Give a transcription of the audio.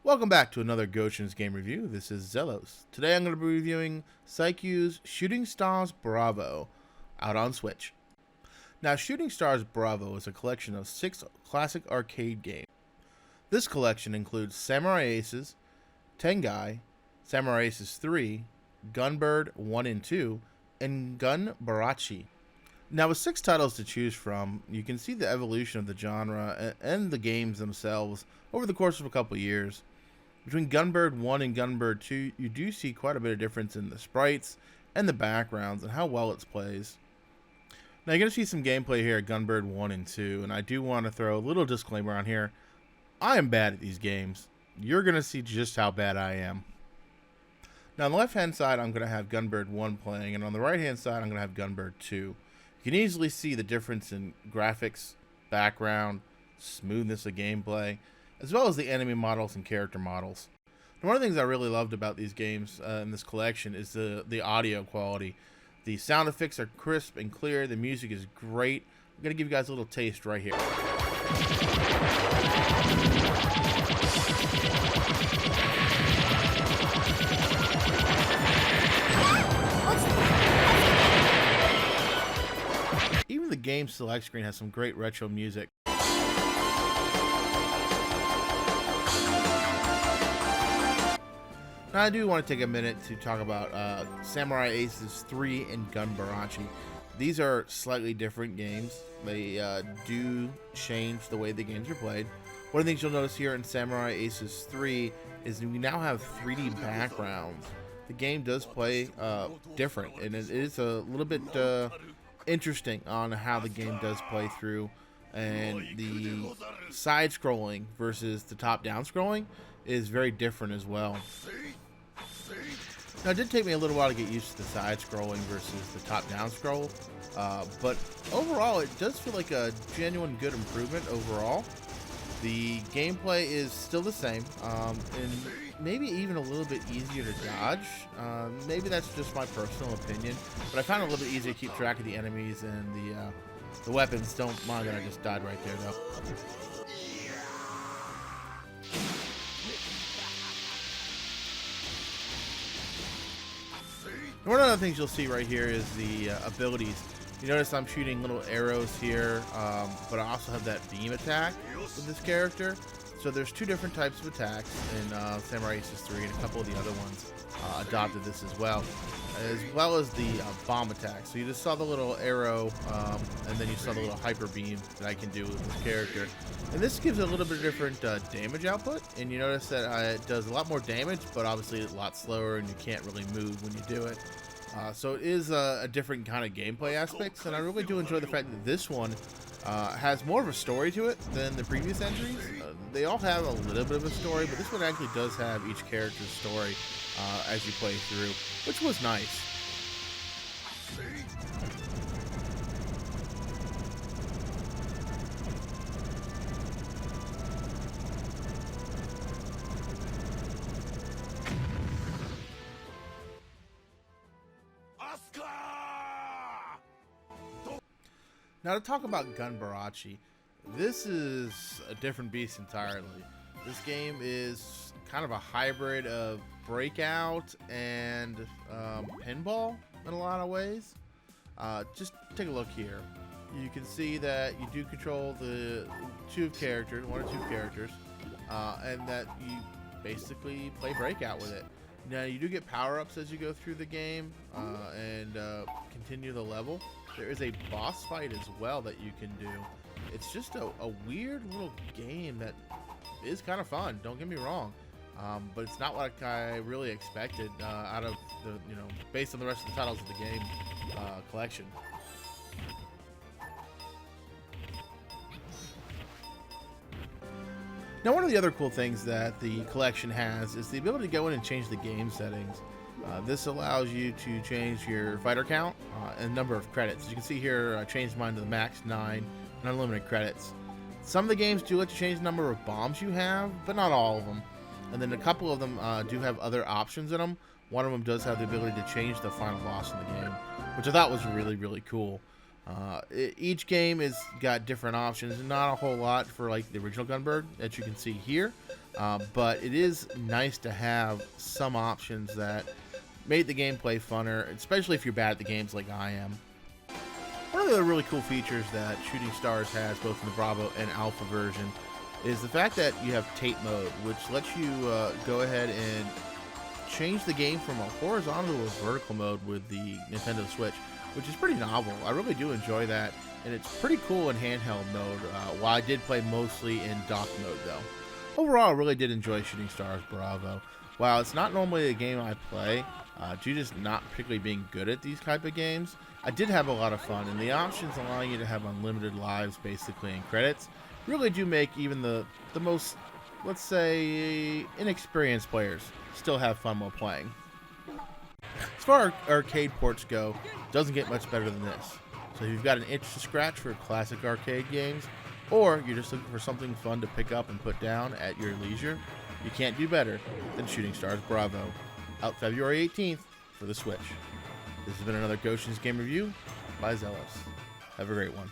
Welcome back to another Goshen's game review. This is Zelos. Today I'm going to be reviewing Psikyo's Shooting Stars Bravo out on Switch. Now, Shooting Stars Bravo is a collection of 6 classic arcade games. This collection includes Samurai Aces, TENGAI, Samurai Aces 3, GUNBIRD 1 and 2, and GUNBARICH. Now, with 6 titles to choose from, you can see the evolution of the genre and the games themselves over the course of a couple years. Between GUNBIRD 1 and GUNBIRD 2, you do see quite a bit of difference in the sprites and the backgrounds and how well it plays. Now, you're going to see some gameplay here at GUNBIRD 1 and 2, and I do want to throw a little disclaimer on here. I am bad at these games. You're going to see just how bad I am. Now, on the left-hand side, I'm going to have GUNBIRD 1 playing, and on the right-hand side, I'm going to have GUNBIRD 2. You can easily see the difference in graphics, background, smoothness of gameplay, as well as the enemy models and character models. And one of the things I really loved about these games in this collection is the audio quality. The sound effects are crisp and clear. The music is great. I'm going to give you guys a little taste right here. Even the game select screen has some great retro music. Now, I do want to take a minute to talk about Samurai Aces 3 and GUNBARICH. These are slightly different games. They do change the way the games are played. One of the things you'll notice here in Samurai Aces 3 is we now have 3D backgrounds. The game does play different, and it is a little bit interesting on how the game does play through, and the side scrolling versus the top down scrolling is very different as well. Now, it did take me a little while to get used to the side scrolling versus the top down scroll, but overall it does feel like a genuine good improvement overall. The gameplay is still the same, and maybe even a little bit easier to dodge. Maybe that's just my personal opinion, but I found it a little bit easier to keep track of the enemies and the weapons. Don't mind that I just died right there, though. And one of the things you'll see right here is the abilities. You notice I'm shooting little arrows here, but I also have that beam attack with this character. So there's 2 different types of attacks in Samurai Aces 3, and a couple of the other ones adopted this as well as the bomb attack. So you just saw the little arrow, and then you saw the little hyper beam that I can do with this character. And this gives a little bit different damage output, and you notice that it does a lot more damage, but obviously a lot slower, and you can't really move when you do it. So it is a different kind of gameplay aspects, and I really do enjoy the fact that this one has more of a story to it than the previous entries. They all have a little bit of a story, but this one actually does have each character's story as you play through, which was nice. Now, to talk about GUNBARICH, this is a different beast entirely. This game is kind of a hybrid of Breakout and pinball in a lot of ways. Just take a look here. You can see that you do control the 1 or 2 characters, and that you basically play Breakout with it. Now, you do get power-ups as you go through the game and continue the level. There is a boss fight as well that you can do. It's just a weird little game that is kind of fun, don't get me wrong, but it's not like I really expected out of the, based on the rest of the titles of the game collection. Now, one of the other cool things that the collection has is the ability to go in and change the game settings. This allows you to change your fighter count and number of credits. As you can see here, I changed mine to the max 9 and unlimited credits. Some of the games do let you change the number of bombs you have, but not all of them. And then a couple of them do have other options in them. One of them does have the ability to change the final boss in the game, which I thought was really, really cool. Each game has got different options, not a whole lot for like the original GUNBIRD that you can see here, but it is nice to have some options that made the gameplay funner, especially if you're bad at the games like I am. One of the really cool features that Shooting Stars has, both in the Bravo and Alpha version, is the fact that you have TATE mode, which lets you go ahead and change the game from a horizontal to a vertical mode with the Nintendo Switch, which is pretty novel. I really do enjoy that, and it's pretty cool in handheld mode, while I did play mostly in dock mode though. Overall, I really did enjoy Shooting Stars Bravo. While it's not normally a game I play, due to just not particularly being good at these type of games, I did have a lot of fun, and the options allowing you to have unlimited lives basically and credits really do make even the most, let's say, inexperienced players still have fun while playing. As far as arcade ports go, it doesn't get much better than this. So if you've got an itch to scratch for classic arcade games, or you're just looking for something fun to pick up and put down at your leisure, you can't do better than Shooting Stars Bravo, out February 18th for the Switch. This has been another Goshen's Game Review by Zelos. Have a great one.